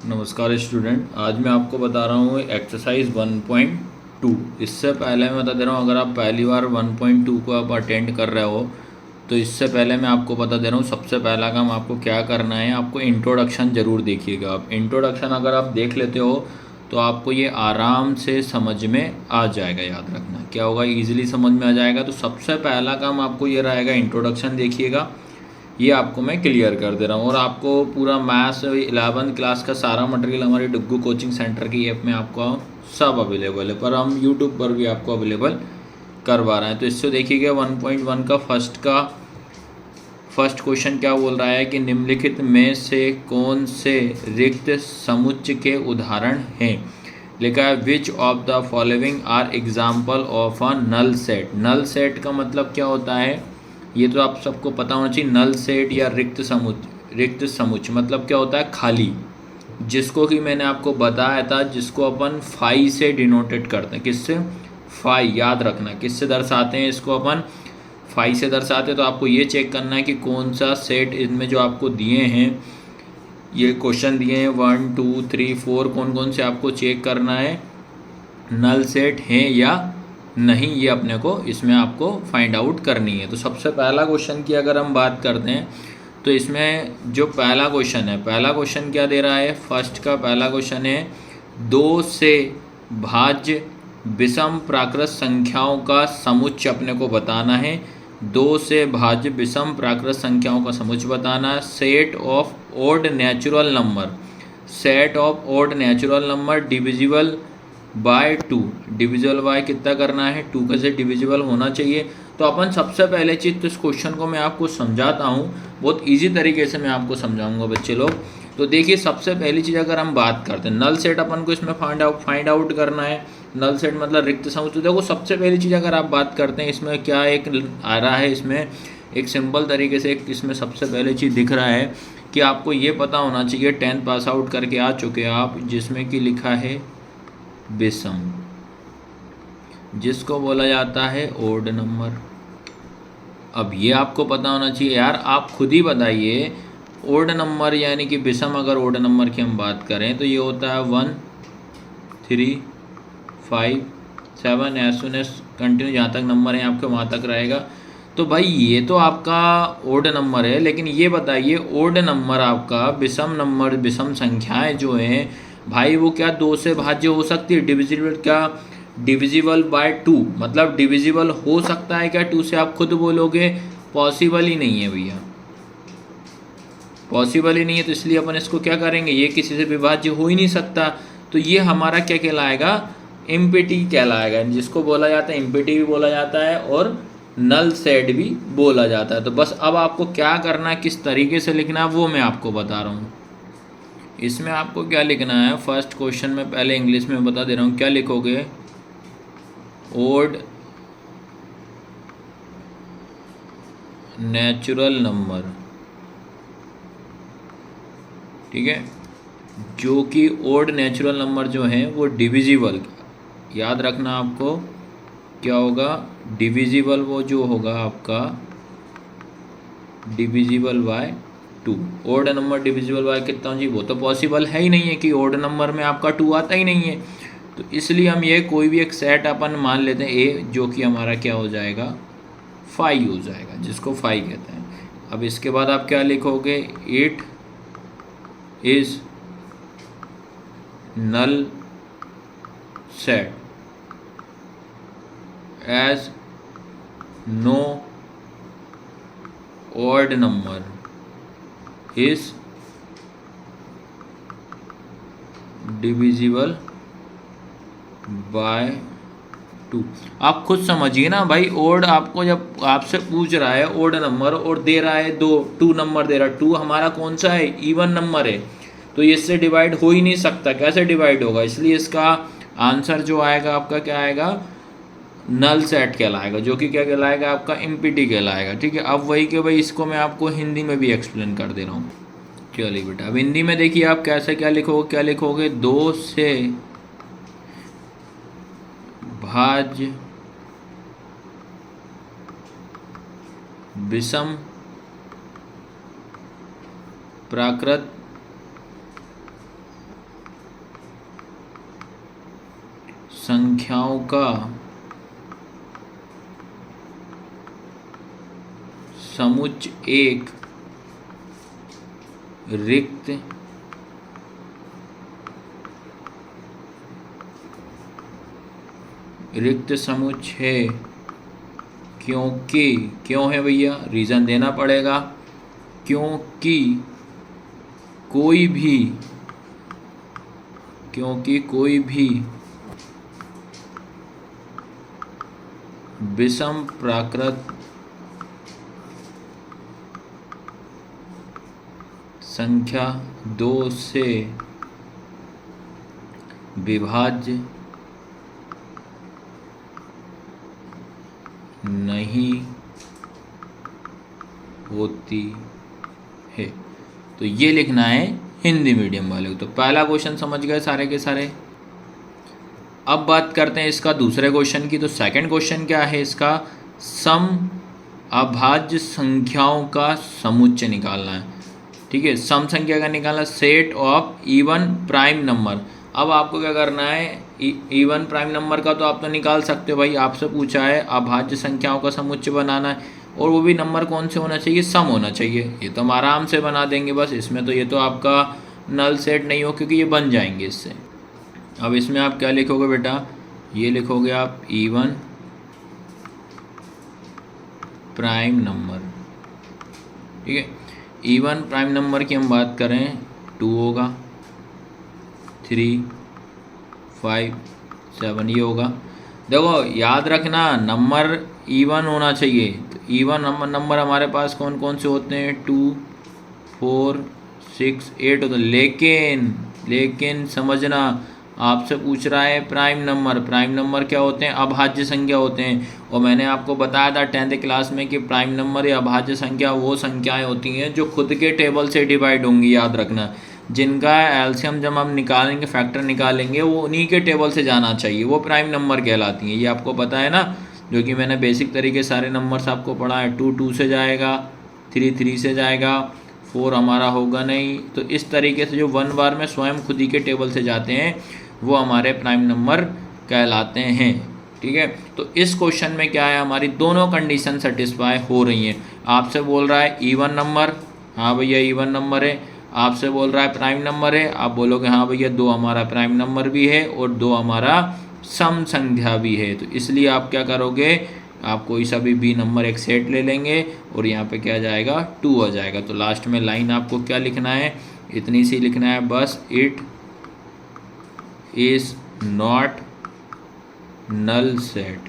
नमस्कार स्टूडेंट, आज मैं आपको बता रहा हूँ एक्सरसाइज 1.2। इससे पहले मैं बता दे रहा हूँ, अगर आप पहली बार 1.2 को आप अटेंड कर रहे हो तो इससे पहले मैं आपको बता दे रहा हूँ, सबसे पहला काम आपको क्या करना है। आपको इंट्रोडक्शन ज़रूर देखिएगा। आप इंट्रोडक्शन अगर आप देख लेते हो तो आपको ये आराम से समझ में आ जाएगा। याद रखना क्या होगा, ईजिली समझ में आ जाएगा। तो सबसे पहला काम आपको ये रहेगा, इंट्रोडक्शन देखिएगा। ये आपको मैं क्लियर कर दे रहा हूँ। और आपको पूरा मैथ्स 11th क्लास का सारा मटेरियल हमारी डुग्गू कोचिंग सेंटर की ऐप में आपको सब अवेलेबल है, पर हम यूट्यूब पर भी आपको अवेलेबल करवा रहे हैं। तो इससे देखिएगा 1.1 का फर्स्ट क्वेश्चन क्या बोल रहा है कि निम्नलिखित में से कौन से रिक्त समुच्चय के उदाहरण हैं। लिखा है which of the following are example of a null set. Null set का मतलब क्या होता है, ये तो आप सबको पता होना चाहिए। नल सेट या रिक्त समुच्चय मतलब क्या होता है, खाली, जिसको कि मैंने आपको बताया था, जिसको अपन फाई से डिनोटेड करते हैं। किससे? फाई। याद रखना किससे दर्शाते हैं इसको, अपन फाई से दर्शाते हैं। तो आपको ये चेक करना है कि कौन सा सेट इनमें जो आपको दिए हैं, ये क्वेश्चन दिए हैं 1 2 3 4, कौन कौन से आपको चेक करना है, नल सेट हैं या नहीं, ये अपने को इसमें आपको फाइंड आउट करनी है। तो सबसे पहला क्वेश्चन की अगर हम बात करते हैं तो इसमें जो पहला क्वेश्चन है, पहला क्वेश्चन क्या दे रहा है, फर्स्ट का पहला क्वेश्चन है 2 से भाज्य विषम प्राकृत संख्याओं का समुच्चय अपने को बताना है। 2 से भाज्य विषम प्राकृत संख्याओं का समुच्चय बताना है। Set of odd natural number, set of odd natural number divisible by 2। Divisible by कितना करना है, 2 का से डिविजिबल होना चाहिए। तो अपन सबसे पहले चीज़ तो इस क्वेश्चन को मैं आपको समझाता हूँ, बहुत इजी तरीके से मैं आपको समझाऊंगा बच्चे लोग। तो देखिए सबसे पहली चीज़ अगर हम बात करते हैं, नल सेट अपन को इसमें फाइंड आउट करना है। नल सेट मतलब रिक्त समुच्चय। देखो सबसे पहली चीज़ अगर आप बात करते हैं, इसमें क्या एक आ रहा है, इसमें एक सिंपल तरीके से एक इसमें सबसे पहले चीज़ दिख रहा है कि आपको ये पता होना चाहिए, 10th पास आउट करके आ चुके हैं आप, जिसमें कि लिखा है विषम, जिसको बोला जाता है ओड नंबर। अब ये आपको पता होना चाहिए। यार आप खुद ही बताइए, ओड नंबर यानी कि विषम, अगर ओड नंबर की हम बात करें तो ये होता है 1 3 5 7, एज सुन एज कंटिन्यू जहाँ तक नंबर है आपके वहाँ तक रहेगा। तो भाई ये तो आपका ओड नंबर है, लेकिन ये बताइए ओड नंबर आपका विषम नंबर, विषम संख्याएं जो हैं भाई, वो क्या 2 से भाज्य हो सकती है? डिविजिबल, क्या डिविजिबल बाय 2 मतलब डिविजिबल हो सकता है क्या 2 से? आप खुद बोलोगे पॉसिबल ही नहीं है भैया, पॉसिबल ही नहीं है। तो इसलिए अपन इसको क्या करेंगे, ये किसी से विभाज्य हो ही नहीं सकता। तो ये हमारा क्या कहलाएगा, इम्पिटी कहलाएगा, जिसको बोला जाता है इम्पिटी भी बोला जाता है और नल सेट भी बोला जाता है। तो बस अब आपको क्या करना है, किस तरीके से लिखना है, वो मैं आपको बता रहा हूँ। इसमें आपको क्या लिखना है, फर्स्ट क्वेश्चन में पहले इंग्लिश में बता दे रहा हूँ, क्या लिखोगे, ओड नेचुरल नंबर, ठीक है, जो कि ओड नेचुरल नंबर जो है वो डिविजिबल, याद रखना आपको क्या होगा, डिविजिबल वो जो होगा आपका divisible by 2। Odd number divisible by कितना जी, वो तो पॉसिबल है ही नहीं है कि ओड नंबर में आपका 2 आता ही नहीं है। तो इसलिए हम ये कोई भी एक सेट अपन मान लेते हैं ए, जो कि हमारा क्या हो जाएगा, फाई हो जाएगा, जिसको फाई कहते हैं। अब इसके बाद आप क्या लिखोगे, it is null set as no odd number is divisible by 2। आप खुद समझिए ना भाई, ओड आपको जब आपसे पूछ रहा है ओड नंबर और दे रहा है 2 नंबर दे रहा है, 2 हमारा कौन सा है, इवन नंबर है, तो इससे डिवाइड हो ही नहीं सकता। कैसे डिवाइड होगा? इसलिए इसका आंसर जो आएगा आपका क्या आएगा, नल सेट कहलाएगा, जो कि क्या कहलाएगा आपका, इम्पिटी कहलाएगा। ठीक है, अब वही कि भाई इसको मैं आपको हिंदी में भी एक्सप्लेन कर दे रहा हूँ। चलिए बेटा, अब हिंदी में देखिए आप कैसे क्या लिखोगे, 2 से भाज्य विषम प्राकृत संख्याओं का समुच्चय एक रिक्त समुच्चय है, क्योंकि क्यों है भैया, रीज़न देना पड़ेगा, क्योंकि कोई भी विषम प्राकृत संख्या 2 से विभाज्य नहीं होती है। तो ये लिखना है हिंदी मीडियम वाले को। तो पहला क्वेश्चन समझ गए सारे के सारे। अब बात करते हैं इसका दूसरे क्वेश्चन की। तो सेकंड क्वेश्चन क्या है इसका, सम अभाज्य संख्याओं का समुच्चय निकालना है। ठीक है, सम संख्या का निकालना, set of even prime number. अब आपको क्या करना है, इवन प्राइम नंबर का तो आप तो निकाल सकते हो भाई, आपसे पूछा है अभाज्य संख्याओं का समुच्चय बनाना है, और वो भी नंबर कौन से होना चाहिए, सम होना चाहिए। ये तो हम आराम से बना देंगे बस, इसमें तो ये तो आपका नल सेट नहीं हो, क्योंकि ये बन जाएंगे इससे। अब इसमें आप क्या लिखोगे बेटा, ये लिखोगे आप इवन प्राइम नंबर। ठीक है, इवन प्राइम नंबर की हम बात करें 2 होगा, 3, 5, 7 ये होगा। देखो याद रखना नंबर इवन होना चाहिए। तो इवन नंबर हमारे पास कौन कौन से होते हैं, 2, 4, 6, 8 होते हैं। लेकिन समझना, आपसे पूछ रहा है प्राइम नंबर। प्राइम नंबर क्या होते हैं, अभाज्य संख्या होते हैं। और मैंने आपको बताया था 10th क्लास में कि प्राइम नंबर या अभाज्य संख्या वो संख्याएं होती हैं जो खुद के टेबल से डिवाइड होंगी। याद रखना, जिनका एलसीएम जब हम निकालेंगे, फैक्टर निकालेंगे, वो उन्हीं के टेबल से जाना चाहिए, वो प्राइम नंबर कहलाती हैं। ये आपको पता है ना, जो कि मैंने बेसिक तरीके सारे नंबर्स आपको पढ़ा है। 2 2 से जाएगा, 3 3 से जाएगा, 4 हमारा होगा नहीं। तो इस तरीके से जो 1 बार में स्वयं खुद ही के टेबल से जाते हैं वो हमारे प्राइम नंबर कहलाते हैं। ठीक है, तो इस क्वेश्चन में क्या है, हमारी दोनों कंडीशन सेटिस्फाई हो रही हैं। आपसे बोल रहा है इवन नंबर, हाँ भैया इवन नंबर है। आपसे बोल रहा है प्राइम नंबर है, आप बोलोगे हाँ भैया 2 हमारा प्राइम नंबर भी है और 2 हमारा सम संख्या भी है। तो इसलिए आप क्या करोगे, आप कोई सा भी बी नंबर एक सेट ले लेंगे और यहाँ पे क्या जाएगा, 2 आ जाएगा। तो लास्ट में लाइन आपको क्या लिखना है, इतनी सी लिखना है बस, it is not null set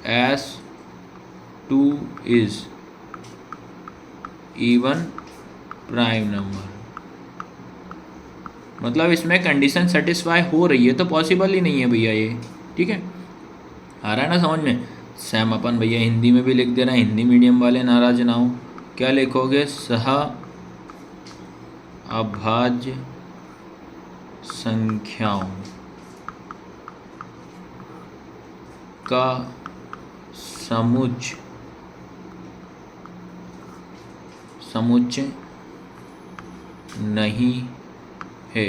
as 2 is even prime number. मतलब इसमें कंडीशन सेटिस्फाई हो रही है, तो पॉसिबल ही नहीं है भैया ये। ठीक है, आ रहा है ना समझ में। सेम अपन भैया हिंदी में भी लिख दे रहे हैं, हिंदी मीडियम वाले नाराज ना हो। क्या लिखोगे, सह अभाज्य संख्याओं का समुच्चय नहीं है,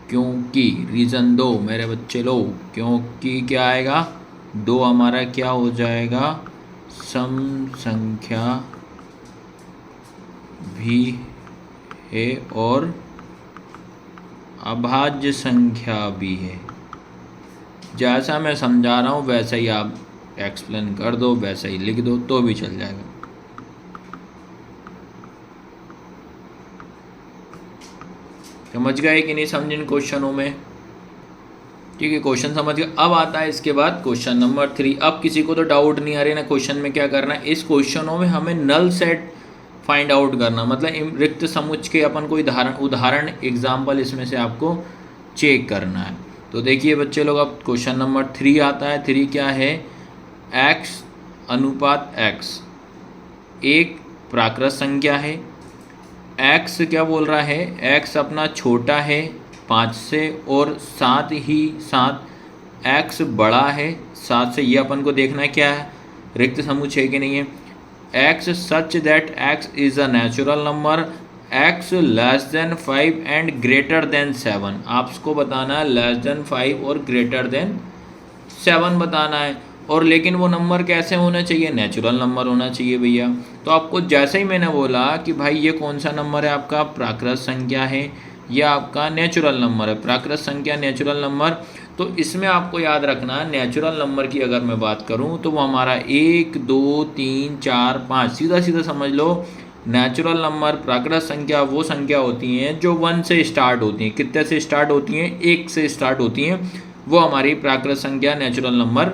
क्योंकि रीज़न दो मेरे बच्चे लोग, क्योंकि क्या आएगा, 2 हमारा क्या हो जाएगा, सम संख्या भी है और अभाज्य संख्या भी है। जैसा मैं समझा रहा हूँ वैसा ही आप एक्सप्लेन कर दो, वैसा ही लिख दो तो भी चल जाएगा। समझ गए कि नहीं समझ इन क्वेश्चनों में। ठीक है, क्वेश्चन समझ गए। अब आता है इसके बाद क्वेश्चन नंबर 3। अब किसी को तो डाउट नहीं आ रही ना क्वेश्चन में क्या करना है, इस क्वेश्चनों में हमें नल सेट फाइंड आउट करना, मतलब रिक्त समुच्चय के अपन को उदाहरण एग्जाम्पल इसमें से आपको चेक करना है। तो देखिए बच्चे लोग, अब क्वेश्चन नंबर 3 आता है। 3 क्या है, x अनुपात x एक प्राकृत संख्या है। x क्या बोल रहा है, x अपना छोटा है 5 से और साथ ही साथ x बड़ा है 7 से। ये अपन को देखना है क्या है, रिक्त समुच्चय है कि नहीं है। X such that x is a natural number, x less than 5 and greater than 7। आपको बताना है लेस देन 5 और ग्रेटर देन 7 बताना है। और लेकिन वो नंबर कैसे होना चाहिए, नेचुरल नंबर होना चाहिए भैया। तो आपको जैसे ही मैंने बोला कि भाई ये कौन सा नंबर है, आपका प्राकृत संख्या है या आपका नेचुरल नंबर है, प्राकृत संख्या नेचुरल नंबर, तो इसमें आपको याद रखना है नेचुरल नंबर की अगर मैं बात करूं तो वो हमारा 1 2 3 4 5, सीधा सीधा समझ लो नेचुरल नंबर प्राकृत संख्या वो संख्या होती हैं जो 1 से स्टार्ट होती हैं। कितने से स्टार्ट होती हैं, 1 से स्टार्ट होती हैं, वो हमारी प्राकृत संख्या नेचुरल नंबर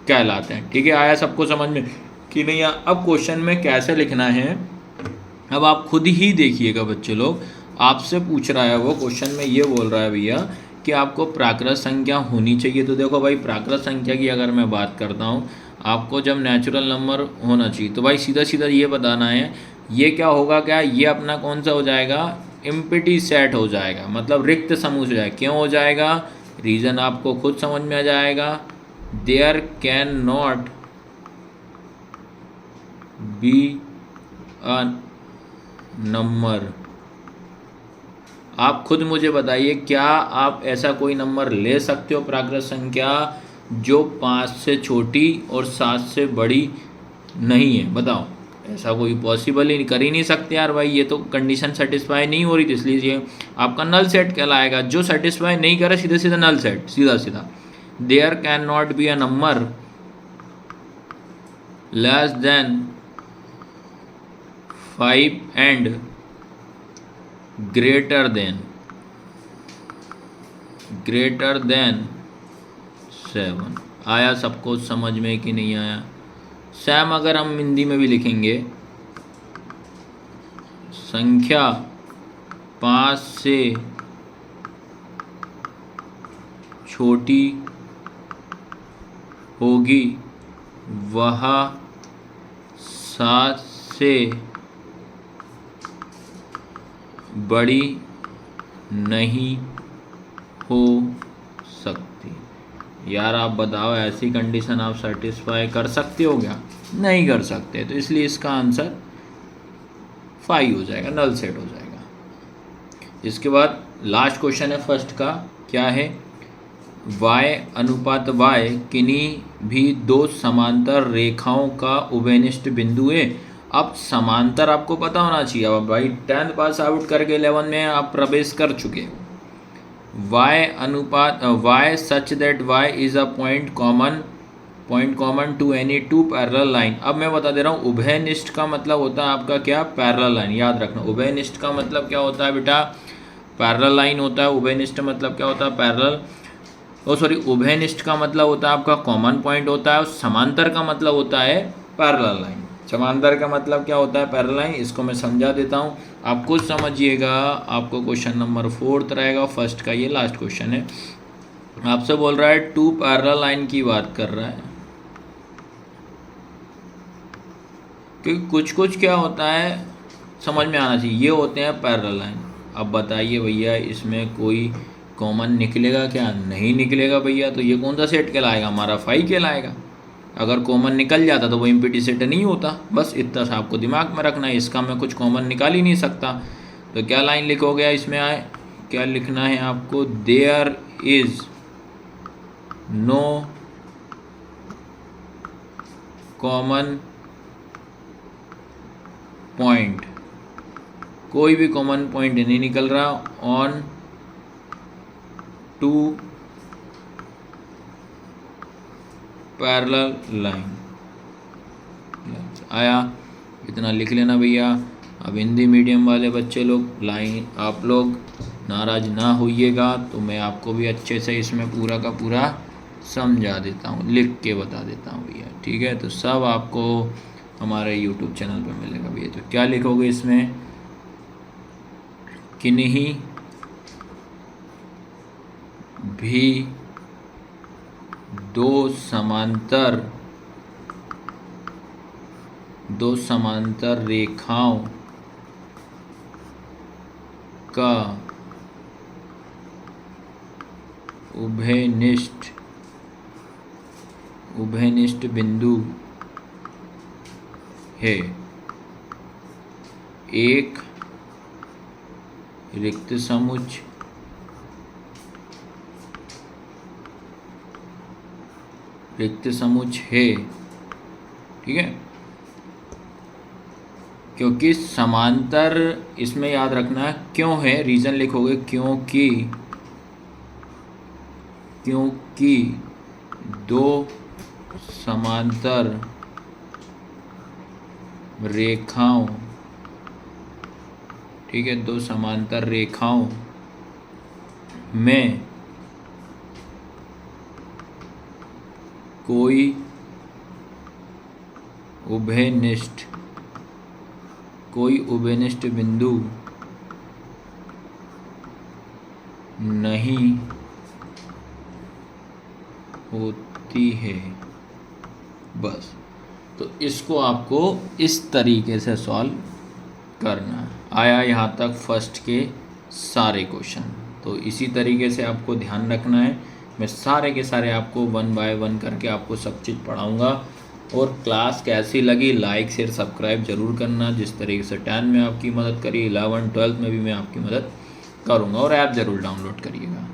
कहलाते हैं। ठीक है, आया सबको समझ में कि नहीं? अब क्वेश्चन में कैसे लिखना है अब आप खुद ही देखिएगा बच्चे लोग। आपसे पूछ रहा है वो क्वेश्चन में ये बोल रहा है भैया कि आपको प्राकृत संख्या होनी चाहिए। तो देखो भाई प्राकृत संख्या की अगर मैं बात करता हूँ, आपको जब नेचुरल नंबर होना चाहिए तो भाई सीधा सीधा ये बताना है ये क्या होगा, क्या ये अपना कौन सा हो जाएगा, एम्प्टी सेट हो जाएगा, मतलब रिक्त समूह हो जाएगा। क्यों हो जाएगा, रीज़न आपको खुद समझ में आ जाएगा। There can not be a number. आप खुद मुझे बताइए क्या आप ऐसा कोई नंबर ले सकते हो प्राकृत संख्या जो 5 से छोटी और 7 से बड़ी नहीं है? बताओ, ऐसा कोई पॉसिबल ही कर ही नहीं सकते यार भाई, ये तो कंडीशन सेटिस्फाई नहीं हो रही, तो इसलिए ये आपका नल सेट कहलाएगा। जो सेटिस्फाई नहीं करे सीधे सीधा नल सेट, सीधा सीधा। There can not be a number less than 5 and greater than 7। आया सबको समझ में कि नहीं आया? सैम अगर हम हिंदी में भी लिखेंगे, संख्या 5 से छोटी होगी वह 7 से बड़ी नहीं हो सकती। यार आप बताओ ऐसी कंडीशन आप सेटिस्फाई कर सकते हो क्या? नहीं कर सकते, तो इसलिए इसका आंसर 5 हो जाएगा, नल सेट हो जाएगा। इसके बाद लास्ट क्वेश्चन है फर्स्ट का, क्या है, y अनुपात y किन्हीं भी दो समांतर रेखाओं का उभयनिष्ठ बिंदु है। अब समांतर आपको पता होना चाहिए। अब भाई 10th पास आउट करके 11 में आप प्रवेश कर चुके हो। y अनुपात y such that y is a point common to any two parallel line. अब मैं बता दे रहा हूँ उभयनिष्ठ का मतलब होता है आपका क्या, पैरेलल लाइन। याद रखना उभयनिष्ठ का मतलब क्या होता है बेटा, पैरेलल लाइन होता है। उभयनिष्ठ मतलब क्या होता है, पैरेलल, उभयनिष्ठ का मतलब होता है आपका कॉमन पॉइंट होता है, और समांतर का मतलब होता है पैरेलल लाइन। समांतर का मतलब क्या होता है, पैरेलल लाइन। इसको मैं समझा देता हूँ, आप खुद समझिएगा। आपको क्वेश्चन नंबर 4 रहेगा, फर्स्ट का ये लास्ट क्वेश्चन है। आपसे बोल रहा है टू पैरेलल लाइन की बात कर रहा है, क्योंकि कुछ कुछ क्या होता है समझ में आना चाहिए, ये होते हैं पैरेलल लाइन। अब बताइए भैया इसमें कोई कॉमन निकलेगा क्या? नहीं निकलेगा भैया, तो ये कौन सा सेट कहलाएगा, हमारा 5 कहलाएगा। अगर कॉमन निकल जाता तो वो एम्प्टी सेट नहीं होता। बस इतना सा आपको दिमाग में रखना है, इसका मैं कुछ कॉमन निकाल ही नहीं सकता। तो क्या लाइन लिखोगे इसमें, आए क्या लिखना है आपको, there is no common point, कोई भी कॉमन पॉइंट नहीं निकल रहा ऑन टू पैरेलल लाइन। आया, इतना लिख लेना भैया। अब हिंदी मीडियम वाले बच्चे लोग लाइन आप लोग नाराज ना होइएगा, तो मैं आपको भी अच्छे से इसमें पूरा का पूरा समझा देता हूँ, लिख के बता देता हूँ भैया। ठीक है, तो सब आपको हमारे YouTube चैनल पर मिलेगा भैया। तो क्या लिखोगे इसमें, किन्हीं भी दो समांतर रेखाओं का उभयनिष्ठ बिंदु है। एक रिक्त समुच्चय है, ठीक है। क्योंकि समांतर, इसमें याद रखना है क्यों है, रीजन लिखोगे क्योंकि दो समांतर रेखाओं, ठीक है, दो समांतर रेखाओं में कोई उभयनिष्ठ बिंदु नहीं होती है। बस, तो इसको आपको इस तरीके से सॉल्व करना है। आया यहाँ तक फर्स्ट के सारे क्वेश्चन। तो इसी तरीके से आपको ध्यान रखना है। मैं सारे के सारे आपको 1 बाय 1 करके आपको सब चीज़ पढ़ाऊँगा। और क्लास कैसी लगी, लाइक शेयर सब्सक्राइब जरूर करना। जिस तरीके से 10 में आपकी मदद करी, 11 12 में भी मैं आपकी मदद करूँगा। और ऐप ज़रूर डाउनलोड करिएगा।